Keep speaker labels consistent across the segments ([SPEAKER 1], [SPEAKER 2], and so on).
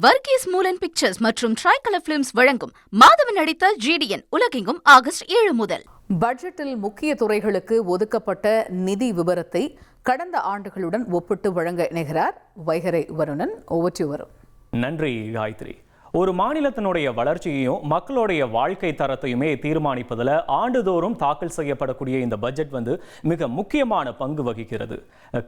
[SPEAKER 1] Varghese மூலன் pictures மற்றும் tricolour films வழங்கும் மாதவன் நடித்த ஜிடிஎன் உலகெங்கும் ஆகஸ்ட் 7 முதல்.
[SPEAKER 2] பட்ஜெட்டில் முக்கிய துறைகளுக்கு ஒதுக்கப்பட்ட நிதி விவரத்தை கடந்த ஆண்டுகளுடன் ஒப்பிட்டு வழங்க இணைகிறார் வைகரை வருணன். ஓவர் வரும்.
[SPEAKER 3] நன்றி காயத்ரி. ஒரு மாநிலத்தினுடைய வளர்ச்சியையும் மக்களுடைய வாழ்க்கை தரத்தையுமே தீர்மானிப்பதில் ஆண்டுதோறும் தாக்கல் செய்யப்படக்கூடிய இந்த பட்ஜெட் மிக முக்கியமான பங்கு வகிக்கிறது.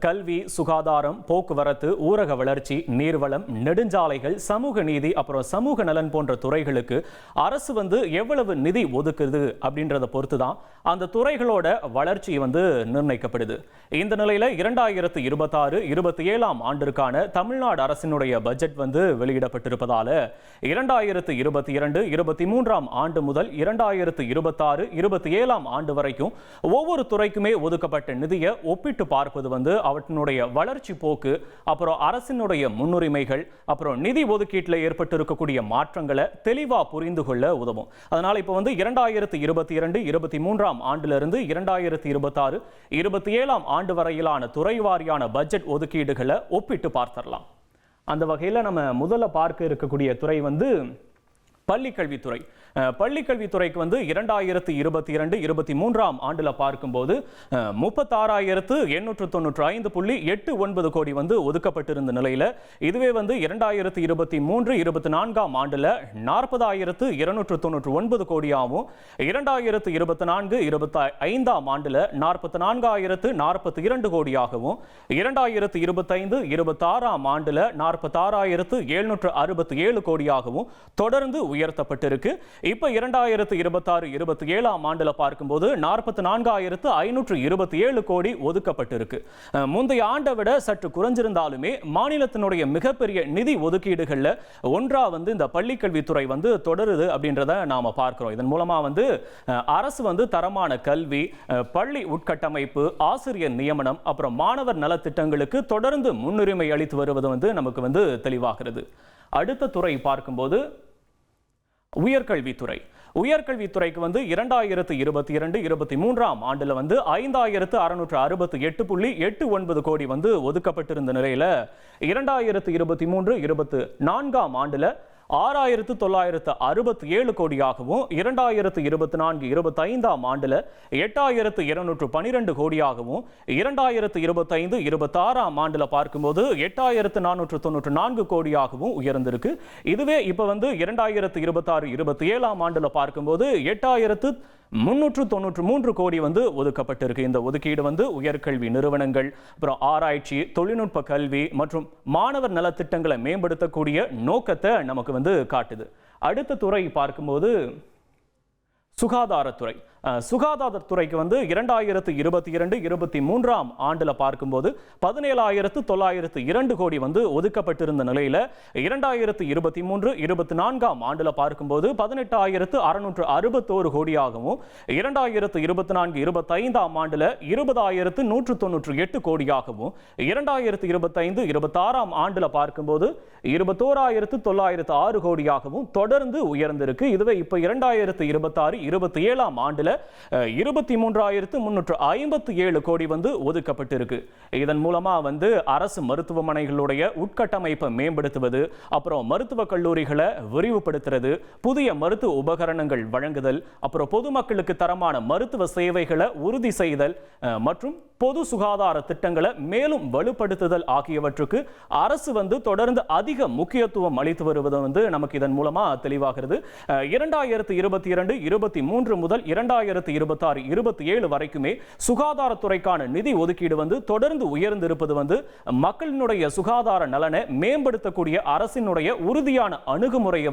[SPEAKER 3] கல்வி, சுகாதாரம், போக்குவரத்து, ஊரக வளர்ச்சி, நீர்வளம், நெடுஞ்சாலைகள், சமூக நீதி, அப்புறம் சமூக நலன் போன்ற துறைகளுக்கு அரசு எவ்வளவு நிதி ஒதுக்குது அப்படின்றத பொறுத்து தான் அந்த துறைகளோட வளர்ச்சி நிர்ணயிக்கப்படுது. இந்த நிலையில 2026-27 ஆண்டிற்கான தமிழ்நாடு அரசினுடைய பட்ஜெட் வெளியிடப்பட்டிருப்பதால 2022-23 ஆண்டு முதல் 2026-27 ஆண்டு வரைக்கும் ஒவ்வொரு துறைக்குமே ஒதுக்கப்பட்ட நிதியை ஒப்பிட்டு பார்ப்பது அவற்றினுடைய வளர்ச்சி போக்கு, அப்புறம் அரசினுடைய முன்னுரிமைகள், அப்புறம் நிதி ஒதுக்கீட்டில் ஏற்பட்டிருக்கக்கூடிய மாற்றங்களை தெளிவா புரிந்து கொள்ள உதவும். அதனால இப்போ 2022-23 ஆண்டிலிருந்து 2026-27 ஆண்டு வரையிலான துறை வாரியான பட்ஜெட் ஒதுக்கீடுகளை ஒப்பிட்டு பார்த்திடலாம். அந்த வகையில் நம்ம முதல்ல பார்க்க இருக்கக்கூடிய துறை பள்ளிக்கல்வித்துறை. பள்ளிக்கல்வித்துறைக்கு 2022-23 ஆண்டுல பார்க்கும்போது 36,895.89 கோடி ஒதுக்கப்பட்டிருந்த நிலையில இதுவே 2023-24 ஆண்டுல 40,299 கோடியாகவும் 2024-25 ஆண்டுல 44,042 கோடியாகவும் 2025-26 ஆண்டுல 46,767 கோடியாகவும் தொடர்ந்து உயர்த்தப்பட்டிருக்கு. இப்ப 2026-27 ஆண்டுல பார்க்கும்போது 44,527 கோடி ஒதுக்கப்பட்டிருக்கு. முந்தைய ஆண்டை விட சற்று குறைஞ்சிருந்தாலுமே மாநிலத்தினுடைய மிகப்பெரிய நிதி ஒதுக்கீடுகள்ல ஒன்றா இந்த பள்ளிக்கல்வித்துறை தொடருது அப்படின்றத நாம பார்க்கிறோம். இதன் மூலமா அரசு தரமான கல்வி, பள்ளி உட்கட்டமைப்பு, ஆசிரியர் நியமனம், அப்புறம் மாணவர் நலத்திட்டங்களுக்கு தொடர்ந்து முன்னுரிமை அளித்து வருவது நமக்கு தெளிவாகிறது. அடுத்த துறை பார்க்கும்போது உயர்கல்வித்துறை. உயர்கல்வித்துறைக்கு 2022-23 ஆண்டுல 5,668.89 கோடி ஒதுக்கப்பட்டிருந்த நிலையில 2023-24 ஆண்டுல 6,967 கோடியாகவும் 2024-25 ஆண்டுல 8,212 கோடியாகவும் 2025-26 ஆண்டுல பார்க்கும்போது 8,494 கோடியாகவும் உயர்ந்திருக்கு. இதுவே இப்ப 2026-27 ஆண்டுல பார்க்கும்போது 8,393 கோடி ஒதுக்கப்பட்டிருக்கு. இந்த ஒதுக்கீடு உயர்கல்வி நிறுவனங்கள், அப்புறம் ஆராய்ச்சி, தொழில்நுட்ப கல்வி மற்றும் மாணவர் நலத்திட்டங்களை மேம்படுத்தக்கூடிய நோக்கத்தை நமக்கு காட்டுது. அடுத்த துறை பார்க்கும்போது சுகாதாரத்துறை. சுகாதாரத்துறைக்கு 2022-23 ஆண்டுல பார்க்கும்போது 17,902 கோடி ஒதுக்கப்பட்டிருந்த நிலையில 2023-24 ஆண்டுல பார்க்கும்போது 18,661 கோடியாகவும் 2024-25 ஆண்டுல 20,198 கோடியாகவும் 2025-26 ஆண்டுல பார்க்கும்போது 21,906 கோடியாகவும் தொடர்ந்து உயர்ந்திருக்கு. இதுவே இப்ப 2026-27 ஆண்டுல 23,357 கோடி ஒதுக்கப்பட்டிருக்கு. இதன் மூலமா அரசு மருத்துவமனைகளுடைய உட்கட்டமைப்பை மேம்படுத்துவது, அப்புறம் மருத்துவக் கல்லூரிகளை விரிவுபடுத்துறது, புதிய மருத்துவ உபகரணங்கள் வழங்குதல், அப்புறம் பொதுமக்களுக்கு தரமான மருத்துவ சேவைகளை உறுதி செய்தல் மற்றும் பொது சுகாதார திட்டங்களை மேலும் வலுப்படுத்துதல் ஆகியவற்றுக்கு அரசு தொடர்ந்து அதிக முக்கியத்துவம் அளித்து வருவது நமக்கு இதன் மூலமா தெளிவாகிறது. 2022-23 முதல் 2026-27 வரைக்குமே சுகாதாரத்துறைக்கான நிதி ஒதுக்கீடு தொடர்ந்து உயர்ந்திருப்பது மக்களினுடைய சுகாதார நலனை மேம்படுத்தக்கூடிய அரசினுடைய உறுதியான அணுகுமுறையை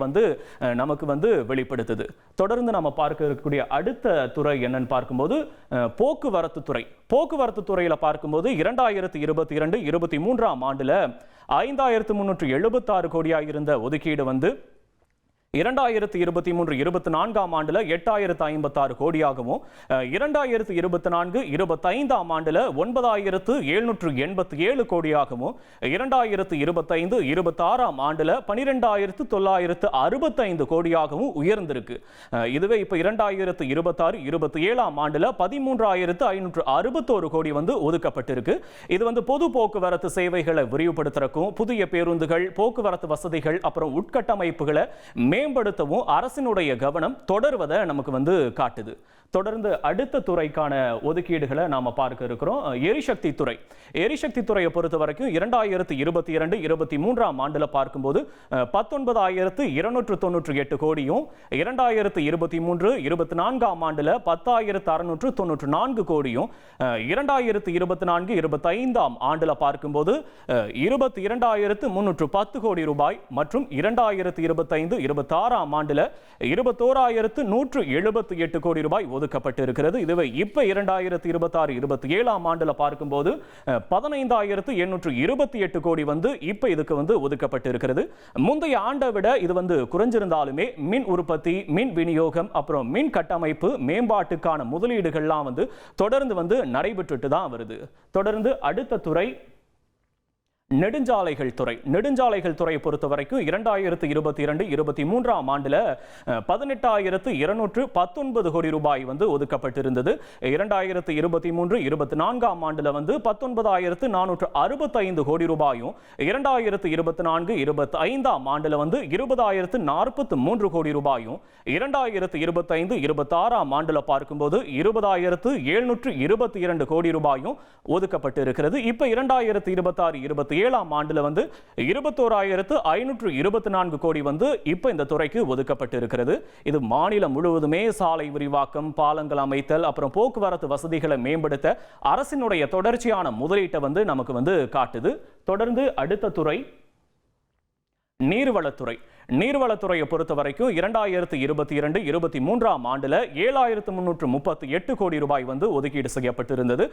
[SPEAKER 3] நமக்கு வெளிப்படுத்துது. தொடர்ந்து நம்ம பார்க்க இருக்கக்கூடிய அடுத்த துறை என்னன்னு பார்க்கும்போது போக்குவரத்து துறை. போக்குவரத்து துறையில பார்க்கும்போது 2022-23 ஆண்டுல 5,376 கோடியாக இருந்த ஒதுக்கீடு 2023-24 ஆண்டுல 8056 கோடியாகவும் 2024-25 ஆண்டுல 9787 கோடியாகவும் 2025-26 ஆண்டுல 12965 கோடியாகவும் உயர்ந்திருக்கு. இதுவே இப்ப 2026-27 ஆண்டுல 13561 கோடி ஒதுக்கப்பட்டிருக்கு. இது பொது போக்குவரத்து சேவைகளை விரிவுபடுத்துறதுக்கும் புதிய பேருந்துகள், போக்குவரத்து வசதிகள், அப்புறம் உட்கட்டமைப்புகளை மேம்படுத்தவும் அரசினுடைய கவனம் தொடர்வதை நமக்கு காட்டுது. தொடர்ந்து அடுத்த துறைக்கான ஒதுக்கீடுகளை நாம பார்க்க இருக்கிறோம். எரிசக்தி துறை. எரிசக்தி துறையை பொறுத்த வரைக்கும் 2022-23 ஆண்டுல பார்க்கும்போது 19298 கோடியும் 2023-24 ஆண்டுல 10694 கோடியும் 2024-25 ஆண்டுல பார்க்கும்போது 22310 கோடி ரூபாய் மற்றும் 2025-26 ஆண்டுல 21178 கோடி ரூபாய் ஒதுக்கப்பட்டு இருக்கிறது. இதுவே இப்ப 2026-27 ஆண்டுல பார்க்கும்போது 15828 கோடி இப்ப இதுக்கு ஒதுக்கப்பட்டு இருக்கிறது. முந்தைய ஆண்டை விட இது குறைஞ்சிருந்தாலுமே மின் உற்பத்தி, மின் விநியோகம், அப்புறம் மின் கட்டமைப்பு மேம்பாட்டுக்கான முதலீடுகள்லாம் தொடர்ந்து நடைபெற்றுட்டு தான் வருது. தொடர்ந்து அடுத்த துறை நெடுஞ்சாலைகள் துறை. நெடுஞ்சாலைகள் துறையை பொறுத்த வரைக்கும் 2022-23 ஆண்டுல 18219 கோடி ரூபாய் ஒதுக்கப்பட்டிருந்தது. 2023-24 ஆண்டுல 19465 கோடி ரூபாயும் 2024-25 ஆண்டுல 20043 கோடி ரூபாயும் 2025-26 ஆண்டுல பார்க்கும்போது 20722 கோடி ரூபாயும் ஒதுக்கப்பட்டு இருக்கிறது. இப்ப 2026-27 ஆண்டுல 21524 கோடி இப்ப இந்த துறைக்கு ஒதுக்கப்பட்டு இருக்கிறது. இது மாநிலம் முழுவதுமே சாலை விரிவாக்கம், பாலங்கள் அமைத்தல், அப்புறம் போக்குவரத்து வசதிகளை மேம்படுத்த அரசினுடைய தொடர்ச்சியான முதலீட்டை நமக்கு காட்டுது. தொடர்ந்து அடுத்த துறை நீர்வளத்துறை. நீர்வளத்துறையை பொறுத்த வரைக்கும் 2022-23 ஆண்டுல 7338 கோடி ரூபாய் ஒதுக்கீடு செய்யப்பட்டிருந்தது.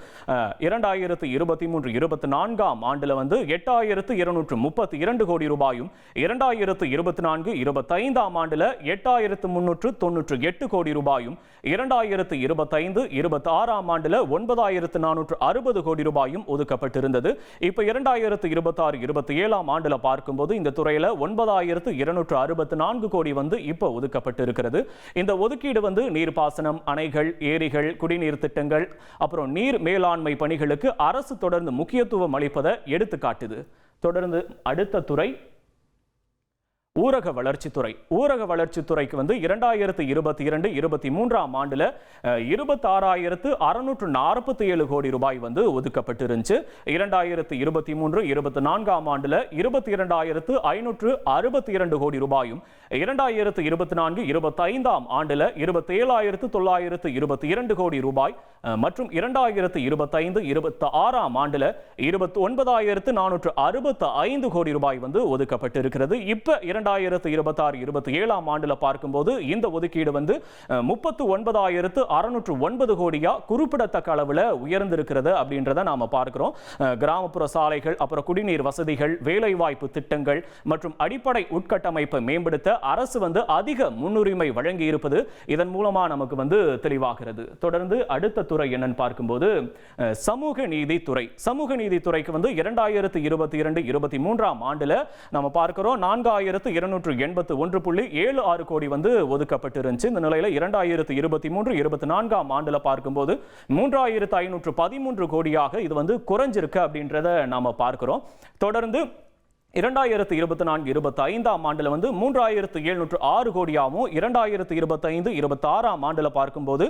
[SPEAKER 3] 2023-24 ஆண்டுல 8232 கோடி ரூபாயும் 2024-25 ஆண்டுல 8398 கோடி ரூபாயும் 2025-26 ஆண்டுல 9460 கோடி ரூபாயும் ஒதுக்கப்பட்டிருந்தது. இப்ப 2026-27 ஆண்டுல பார்க்கும்போது இந்த துறையில 9264 கோடி இப்ப ஒதுக்கப்பட்டு இருக்கிறது. இந்த ஒதுக்கீடு நீர்ப்பாசனம், அணைகள், ஏரிகள், குடிநீர் திட்டங்கள், அப்புறம் நீர் மேலாண்மை பணிகளுக்கு அரசு தொடர்ந்து முக்கியத்துவம் அளிப்பதை எடுத்து காட்டுது. தொடர்ந்து அடுத்த துறை ஊரக வளர்ச்சித்துறை. ஊரக வளர்ச்சித்துறைக்கு 2022-23 ஆண்டுல 26647 கோடி ரூபாய் ஒதுக்கப்பட்டு இருந்துச்சு. 2023-24 ஆண்டுல 22562 கோடி ரூபாயும் 2024-25 ஆண்டுல 27922 கோடி ரூபாய் மற்றும் 2025-26 ஆண்டுல 29465 கோடி ரூபாய் ஒதுக்கப்பட்டு இருக்கிறது. இப்ப 2026-27 ஆண்டுல பார்க்கும்போது இந்த ஒதுக்கீடு 39609 கோடியா குறிப்பிடத்தக்க அளவுல உயர்ந்திருக்கிறது அப்படின்றத நாம பார்க்கிறோம். கிராமப்புற சாலைகள், அப்புறம் குடிநீர் வசதிகள், வேலைவாய்ப்பு திட்டங்கள் மற்றும் அடிப்படை உட்கட்டமைப்பை மேம்படுத்த அரசு அதிக முன்னுரிமை வழங்கி இருப்பது இதன் மூலமா நமக்கு தெளிவாகிறது. தொடர்ந்து அடுத்த துறை என்னன்னு பார்க்கும்போது சமூக நீதித்துறை. சமூக நீதித்துறைக்கு 2022-23 ஆண்டுல நம்ம பார்க்கிறோம் 4281.76 கோடி ஒதுக்கப்பட்டு இருந்துச்சு. இந்த நிலையில 2023-24 ஆண்டுல பார்க்கும்போது 3513 கோடியாக இது குறைஞ்சிருக்கு அப்படின்றத நாம பார்க்கிறோம். தொடர்ந்து 2024-25 ஆண்டுல 3706 கோடியாகவும் 2025-26 ஆண்டுல பார்க்கும்போது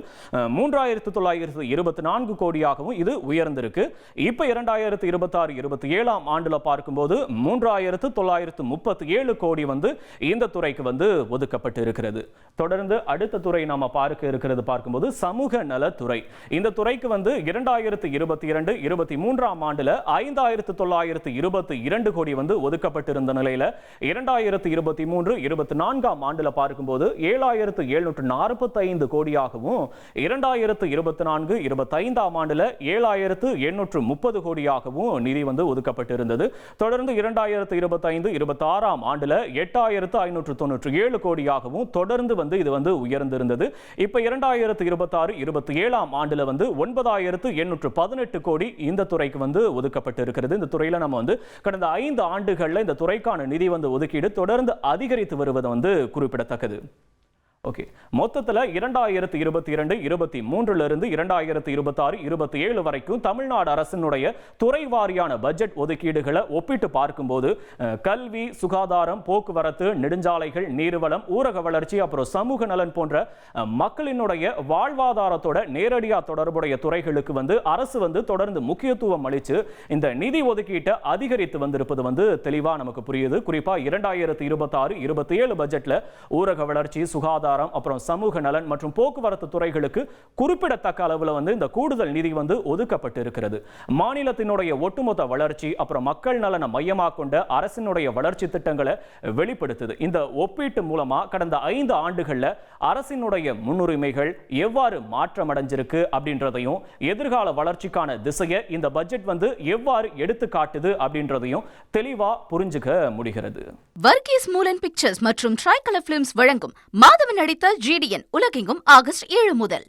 [SPEAKER 3] 3924 கோடியாகவும் இது உயர்ந்திருக்கு. இப்ப 2026-27 ஆண்டுல பார்க்கும்போது 3937 கோடி இந்த துறைக்கு ஒதுக்கப்பட்டு இருக்கிறது. தொடர்ந்து அடுத்த துறை நாம பார்க்க இருக்கிறது பார்க்கும்போது சமூக நலத்துறை. இந்த துறைக்கு 2022-23 ஆண்டுல 5922 கோடி ஒதுக்கப்பட்டிருந்த நிலையில 2023-24 ஆண்டுல பார்க்கும்போது 7,745 கோடியாகவும் 2024-25 ஆண்டுல 7,830 கோடியாகவும் நிதி வந்து ஒதுக்கப்பட்டிருந்தது. தொடர்ந்து 2025-26 ஆண்டுல 8,597 கோடியாகவும் தொடர்ந்து வந்து இது வந்து உயர்ந்திருந்தது. இப்ப 2026-27 ஆண்டுல வந்து 9,818 கோடி இந்த துறைக்கு வந்து ஒதுக்கப்பட்டு இருக்கிறது. இந்த துறையில நம்ம வந்து கடந்த 5 ஆண்டுகள்ல இந்த துறைக்கான நிதி வந்து ஒதுக்கீடு தொடர்ந்து அதிகரித்து வருவது வந்து குறிப்பிடத்தக்கது. ஓகே, மொத்தத்தில் 2022-23 2026-27 வரைக்கும் தமிழ்நாடு அரசினுடைய துறை வாரியான பட்ஜெட் ஒதுக்கீடுகளை ஒப்பிட்டு பார்க்கும்போது கல்வி, சுகாதாரம், போக்குவரத்து, நெடுஞ்சாலைகள், நீர்வளம், ஊரக வளர்ச்சி, அப்புறம் சமூக நலன் போன்ற மக்களினுடைய வாழ்வாதாரத்தோட நேரடியாக தொடர்புடைய துறைகளுக்கு வந்து அரசு வந்து தொடர்ந்து முக்கியத்துவம் அளித்து இந்த நிதி ஒதுக்கீட்டை அதிகரித்து வந்திருப்பது வந்து தெளிவாக நமக்கு புரியுது. குறிப்பாக 2026-27 பட்ஜெட்ல ஊரக வளர்ச்சி, சுகாதாரம், அப்புறம் சமூக நலன் மற்றும் போக்குவரத்து துறைகளுக்கு குறிப்பிடத்தக்க அளவுல வந்து இந்த கூடுதல் நிதி வந்து ஒதுக்கப்பட்டு இருக்கிறது. மாநிலத்தினுடைய ஒட்டுமொத்த வளர்ச்சி அப்புறம் மக்கள் நலனை மையமாக கொண்ட அரசினுடைய வளர்ச்சி திட்டங்களை வெளிப்படுத்துது. இந்த ஒப்பீட்டு மூலமா கடந்த 5 ஆண்டுகள்ல அரசினுடைய முன்னுரிமைகள் எவ்வாறு மாற்றம் அடைஞ்சிருக்கு அப்படின்றதையும் எதிர்கால வளர்ச்சிக்கான திசையை இந்த பட்ஜெட் வந்து எவ்வாறு எடுத்து காட்டுது அப்படின்றதையும் தெளிவா புரிஞ்சுக்க முடிகிறது.
[SPEAKER 1] வர்கீஸ் மூலன் பிக்சர்ஸ் மற்றும் ட்ரைகலர் பிலிம்ஸ் வழங்கும் மாதவன் நடித்த GDN உலகெங்கும் ஆகஸ்ட் 7 முதல்.